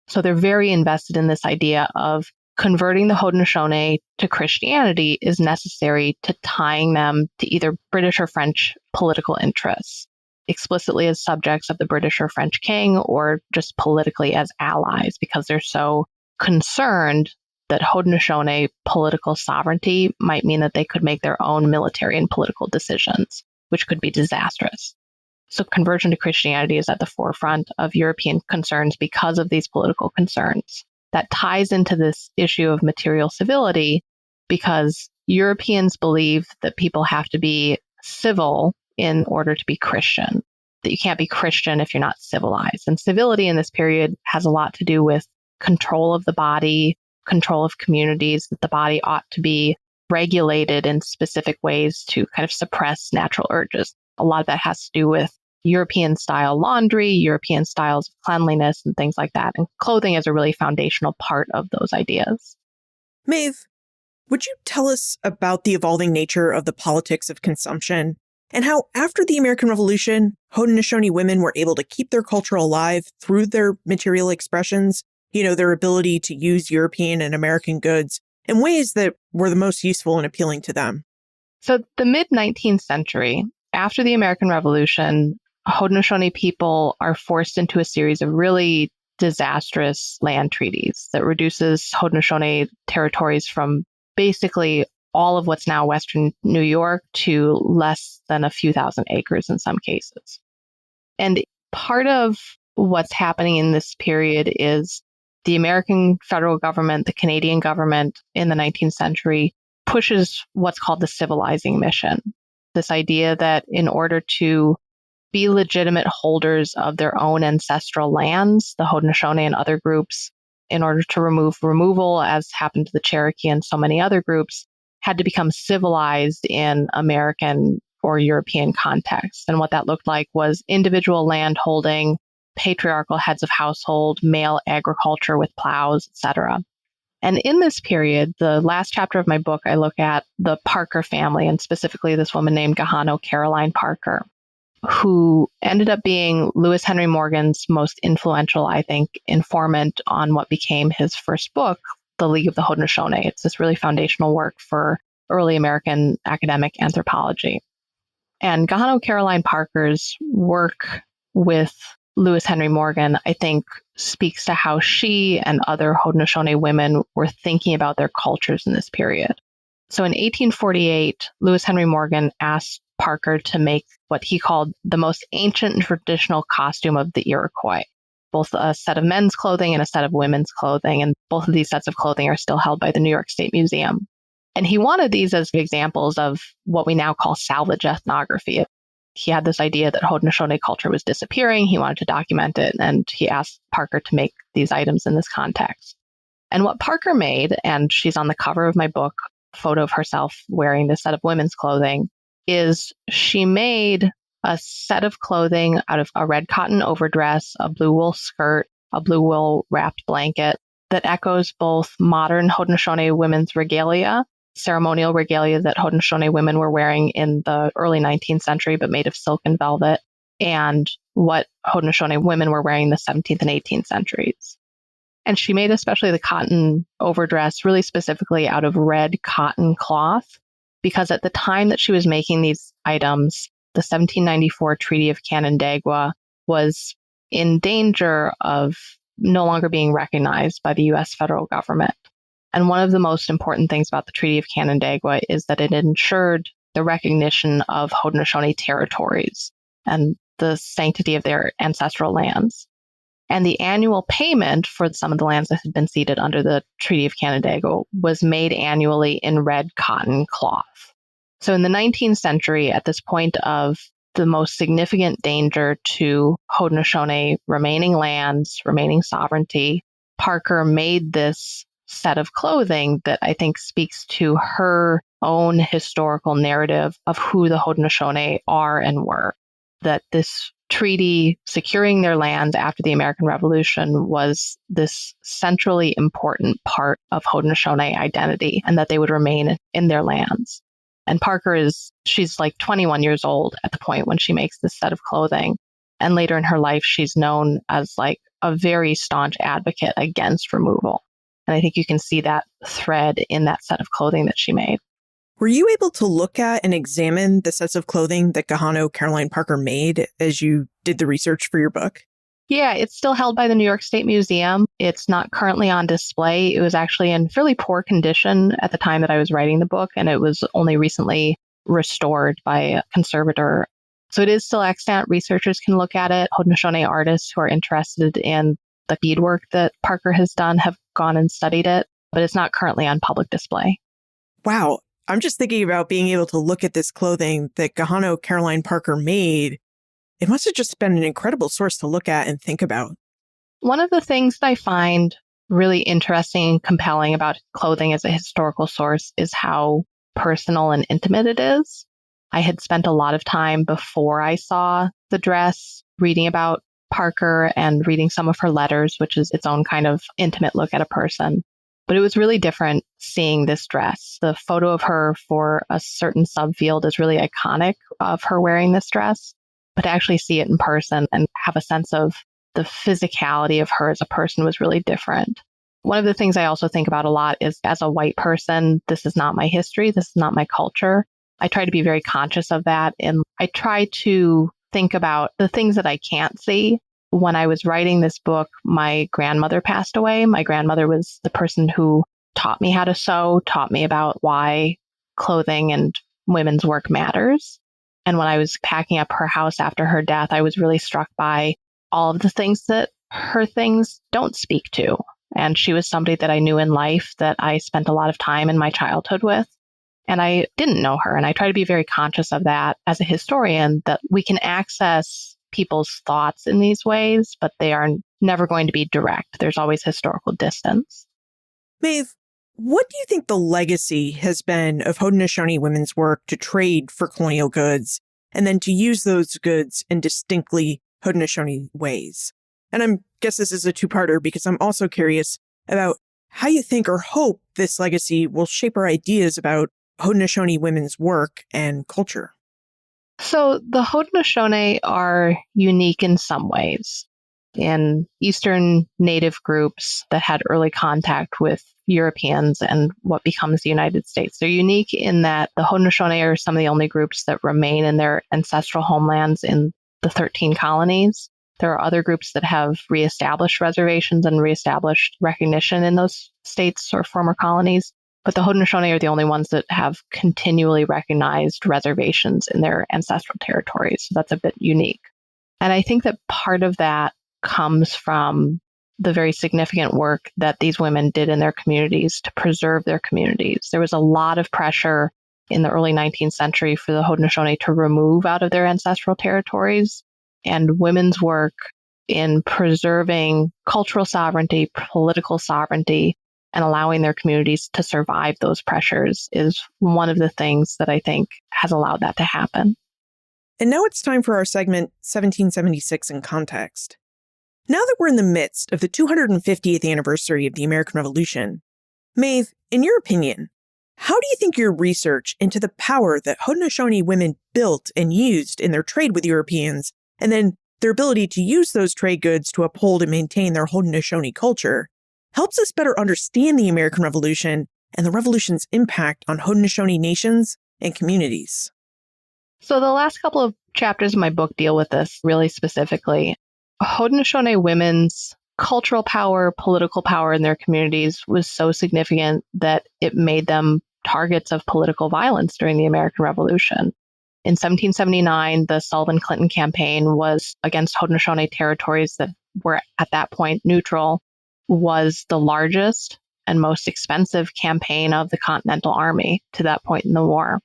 So they're very invested in this idea of converting the Haudenosaunee to Christianity is necessary to tying them to either British or French political interests, explicitly as subjects of the British or French king, or just politically as allies, because they're so concerned that Haudenosaunee political sovereignty might mean that they could make their own military and political decisions, which could be disastrous. So conversion to Christianity is at the forefront of European concerns because of these political concerns. That ties into this issue of material civility because Europeans believe that people have to be civil in order to be Christian, that you can't be Christian if you're not civilized. And civility in this period has a lot to do with control of the body, control of communities, that the body ought to be regulated in specific ways to kind of suppress natural urges. A lot of that has to do with European style laundry, European styles of cleanliness and things like that. And clothing is a really foundational part of those ideas. Maeve, would you tell us about the evolving nature of the politics of consumption and how after the American Revolution, Haudenosaunee women were able to keep their culture alive through their material expressions, their ability to use European and American goods in ways that were the most useful and appealing to them? So the mid-19th century, after the American Revolution, Haudenosaunee people are forced into a series of really disastrous land treaties that reduces Haudenosaunee territories from basically all of what's now Western New York to less than a few thousand acres in some cases. And part of what's happening in this period is the American federal government, the Canadian government in the 19th century pushes what's called the civilizing mission. This idea that in order to be legitimate holders of their own ancestral lands, the Haudenosaunee and other groups, in order to remove removal, as happened to the Cherokee and so many other groups, had to become civilized in American or European context. And what that looked like was individual land holding, patriarchal heads of household, male agriculture with plows, etc. And in this period, the last chapter of my book, I look at the Parker family, and specifically this woman named Gahano Caroline Parker, who ended up being Lewis Henry Morgan's most influential, I think, informant on what became his first book, The League of the Haudenosaunee. It's this really foundational work for early American academic anthropology. And Gahano Caroline Parker's work with Lewis Henry Morgan, I think, speaks to how she and other Haudenosaunee women were thinking about their cultures in this period. So in 1848, Lewis Henry Morgan asked Parker to make what he called the most ancient and traditional costume of the Iroquois, both a set of men's clothing and a set of women's clothing. And both of these sets of clothing are still held by the New York State Museum. And he wanted these as examples of what we now call salvage ethnography. He had this idea that Haudenosaunee culture was disappearing. He wanted to document it, and he asked Parker to make these items in this context. And what Parker made, and she's on the cover of my book, a photo of herself wearing this set of women's clothing, is she made a set of clothing out of a red cotton overdress, a blue wool skirt, a blue wool wrapped blanket that echoes both modern Haudenosaunee women's regalia, ceremonial regalia that Haudenosaunee women were wearing in the early 19th century, but made of silk and velvet, and what Haudenosaunee women were wearing in the 17th and 18th centuries. And she made especially the cotton overdress really specifically out of red cotton cloth, because at the time that she was making these items, the 1794 Treaty of Canandaigua was in danger of no longer being recognized by the U.S. federal government. And one of the most important things about the Treaty of Canandaigua is that it ensured the recognition of Haudenosaunee territories and the sanctity of their ancestral lands. And the annual payment for some of the lands that had been ceded under the Treaty of Canandaigua was made annually in red cotton cloth. So in the 19th century, at this point of the most significant danger to Haudenosaunee remaining lands, remaining sovereignty, Parker made this set of clothing that I think speaks to her own historical narrative of who the Haudenosaunee are and were. That this treaty securing their lands after the American Revolution was this centrally important part of Haudenosaunee identity, and that they would remain in their lands. And Parker she's like 21 years old at the point when she makes this set of clothing. And later in her life, she's known as like a very staunch advocate against removal. And I think you can see that thread in that set of clothing that she made. Were you able to look at and examine the sets of clothing that Gahano Caroline Parker made as you did the research for your book? Yeah, it's still held by the New York State Museum. It's not currently on display. It was actually in fairly poor condition at the time that I was writing the book, and it was only recently restored by a conservator. So it is still extant. Researchers can look at it. Haudenosaunee artists who are interested in the beadwork that Parker has done have gone and studied it, but it's not currently on public display. Wow. I'm just thinking about being able to look at this clothing that Gahano Caroline Parker made. It must have just been an incredible source to look at and think about. One of the things that I find really interesting and compelling about clothing as a historical source is how personal and intimate it is. I had spent a lot of time before I saw the dress reading about Parker and reading some of her letters, which is its own kind of intimate look at a person. But it was really different seeing this dress. The photo of her for a certain subfield is really iconic of her wearing this dress, but to actually see it in person and have a sense of the physicality of her as a person was really different. One of the things I also think about a lot is, as a white person, this is not my history. This is not my culture. I try to be very conscious of that. And I try to think about the things that I can't see. When I was writing this book, my grandmother passed away. My grandmother was the person who taught me how to sew, taught me about why clothing and women's work matters. And when I was packing up her house after her death, I was really struck by all of the things that her things don't speak to. And she was somebody that I knew in life that I spent a lot of time in my childhood with. And I didn't know her. And I try to be very conscious of that as a historian, that we can access people's thoughts in these ways, but they are never going to be direct. There's always historical distance. Maeve, what do you think the legacy has been of Haudenosaunee women's work to trade for colonial goods and then to use those goods in distinctly Haudenosaunee ways? And I guess this is a two-parter because I'm also curious about how you think or hope this legacy will shape our ideas about Haudenosaunee women's work and culture. So the Haudenosaunee are unique in some ways. In Eastern Native groups that had early contact with Europeans and what becomes the United States, they're unique in that the Haudenosaunee are some of the only groups that remain in their ancestral homelands in the 13 colonies. There are other groups that have reestablished reservations and reestablished recognition in those states or former colonies. But the Haudenosaunee are the only ones that have continually recognized reservations in their ancestral territories. So that's a bit unique. And I think that part of that comes from the very significant work that these women did in their communities to preserve their communities. There was a lot of pressure in the early 19th century for the Haudenosaunee to remove out of their ancestral territories. And women's work in preserving cultural sovereignty, political sovereignty, and allowing their communities to survive those pressures is one of the things that I think has allowed that to happen. And now it's time for our segment 1776 in Context. Now that we're in the midst of the 250th anniversary of the American Revolution, Maeve, in your opinion, how do you think your research into the power that Haudenosaunee women built and used in their trade with Europeans, and then their ability to use those trade goods to uphold and maintain their Haudenosaunee culture, helps us better understand the American Revolution and the Revolution's impact on Haudenosaunee nations and communities? So the last couple of chapters of my book deal with this really specifically. Haudenosaunee women's cultural power, political power in their communities was so significant that it made them targets of political violence during the American Revolution. In 1779, the Sullivan-Clinton campaign was against Haudenosaunee territories that were at that point neutral, was the largest and most expensive campaign of the Continental Army to that point in the war.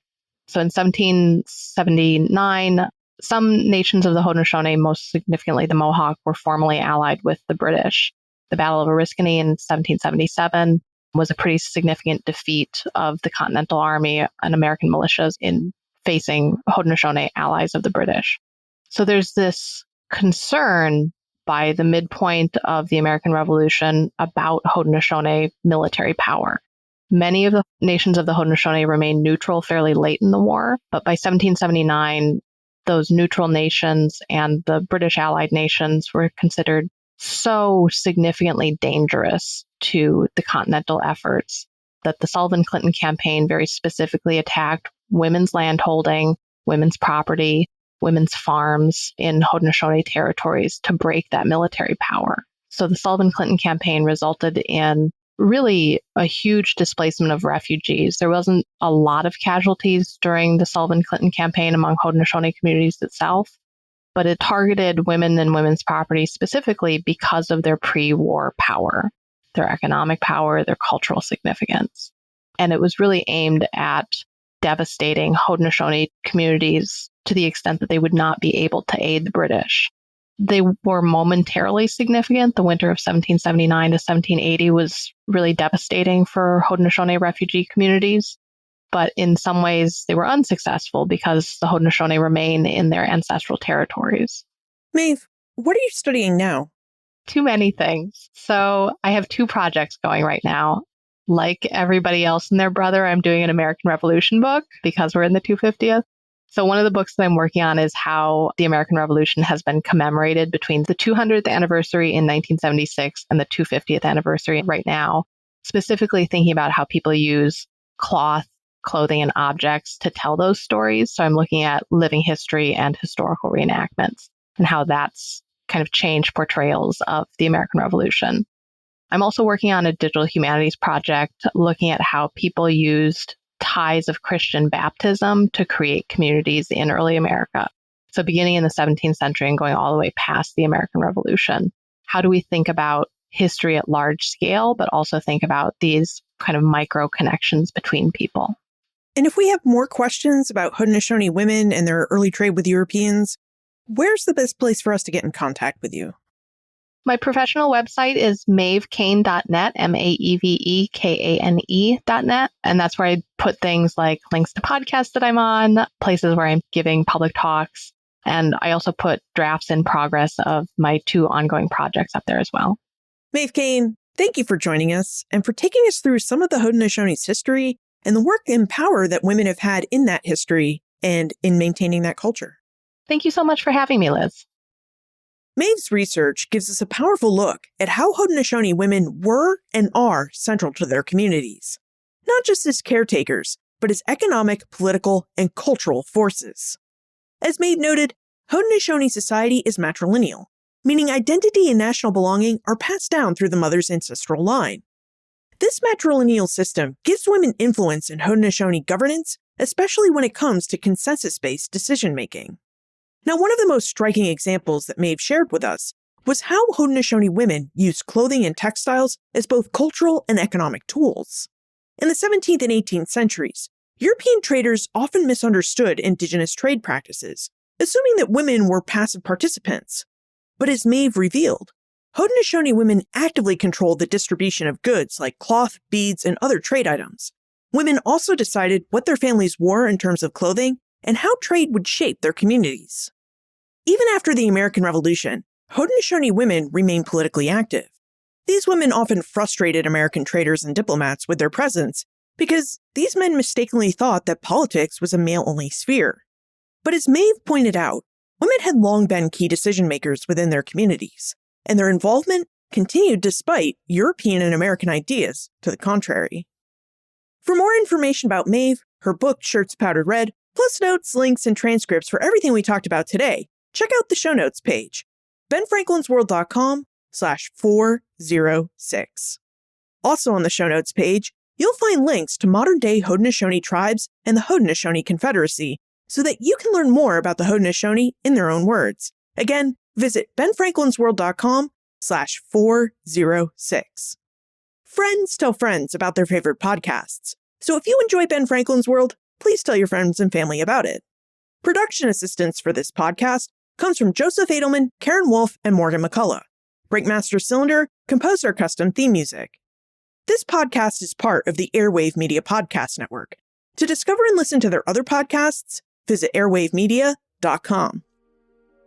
So in 1779, some nations of the Haudenosaunee, most significantly the Mohawk, were formally allied with the British. The Battle of Oriskany in 1777 was a pretty significant defeat of the Continental Army and American militias in facing Haudenosaunee allies of the British. So there's this concern by the midpoint of the American Revolution about Haudenosaunee military power. Many of the nations of the Haudenosaunee remained neutral fairly late in the war, but by 1779, those neutral nations and the British allied nations were considered so significantly dangerous to the continental efforts that the Sullivan-Clinton campaign very specifically attacked women's landholding, women's property, women's farms in Haudenosaunee territories to break that military power. So the Sullivan-Clinton campaign resulted in really a huge displacement of refugees. There wasn't a lot of casualties during the Sullivan-Clinton campaign among Haudenosaunee communities itself, but it targeted women and women's property specifically because of their pre-war power, their economic power, their cultural significance. And it was really aimed at devastating Haudenosaunee communities to the extent that they would not be able to aid the British. They were momentarily significant. The winter of 1779 to 1780 was really devastating for Haudenosaunee refugee communities. But in some ways, they were unsuccessful because the Haudenosaunee remain in their ancestral territories. Maeve, what are you studying now? Too many things. So I have 2 projects going right now. Like everybody else and their brother, I'm doing an American Revolution book because we're in the 250th. So one of the books that I'm working on is how the American Revolution has been commemorated between the 200th anniversary in 1976 and the 250th anniversary right now, specifically thinking about how people use cloth, clothing, and objects to tell those stories. So I'm looking at living history and historical reenactments and how that's kind of changed portrayals of the American Revolution. I'm also working on a digital humanities project looking at how people used ties of Christian baptism to create communities in early America. So beginning in the 17th century and going all the way past the American Revolution, how do we think about history at large scale, but also think about these kind of micro connections between people? And if we have more questions about Haudenosaunee women and their early trade with Europeans, where's the best place for us to get in contact with you? My professional website is maevekane.net, MAEVEKANE.net. And that's where I put things like links to podcasts that I'm on, places where I'm giving public talks. And I also put drafts in progress of my 2 ongoing projects up there as well. Maeve Kane, thank you for joining us and for taking us through some of the Haudenosaunee's history and the work and power that women have had in that history and in maintaining that culture. Thank you so much for having me, Liz. Maeve's research gives us a powerful look at how Haudenosaunee women were and are central to their communities, not just as caretakers, but as economic, political, and cultural forces. As Maeve noted, Haudenosaunee society is matrilineal, meaning identity and national belonging are passed down through the mother's ancestral line. This matrilineal system gives women influence in Haudenosaunee governance, especially when it comes to consensus-based decision-making. Now, one of the most striking examples that Maeve shared with us was how Haudenosaunee women used clothing and textiles as both cultural and economic tools. In the 17th and 18th centuries, European traders often misunderstood indigenous trade practices, assuming that women were passive participants. But as Maeve revealed, Haudenosaunee women actively controlled the distribution of goods like cloth, beads, and other trade items. Women also decided what their families wore in terms of clothing and how trade would shape their communities. Even after the American Revolution, Haudenosaunee women remained politically active. These women often frustrated American traders and diplomats with their presence because these men mistakenly thought that politics was a male-only sphere. But as Maeve pointed out, women had long been key decision-makers within their communities, and their involvement continued despite European and American ideas to the contrary. For more information about Maeve, her book, Shirts Powdered Red, plus notes, links, and transcripts for everything we talked about today, check out the show notes page, benfranklinsworld.com/406. Also on the show notes page, you'll find links to modern-day Haudenosaunee tribes and the Haudenosaunee Confederacy so that you can learn more about the Haudenosaunee in their own words. Again, visit benfranklinsworld.com/406. Friends tell friends about their favorite podcasts. So if you enjoy Ben Franklin's World, please tell your friends and family about it. Production assistance for this podcast comes from Joseph Edelman, Karen Wolf, and Morgan McCullough. Breakmaster Cylinder composed our custom theme music. This podcast is part of the Airwave Media Podcast Network. To discover and listen to their other podcasts, visit airwavemedia.com.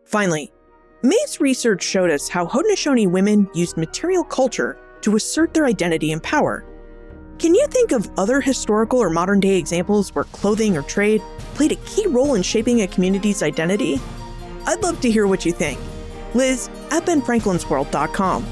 Finally, Maeve's research showed us how Haudenosaunee women used material culture to assert their identity and power. Can you think of other historical or modern-day examples where clothing or trade played a key role in shaping a community's identity? I'd love to hear what you think. Liz at benfranklinsworld.com.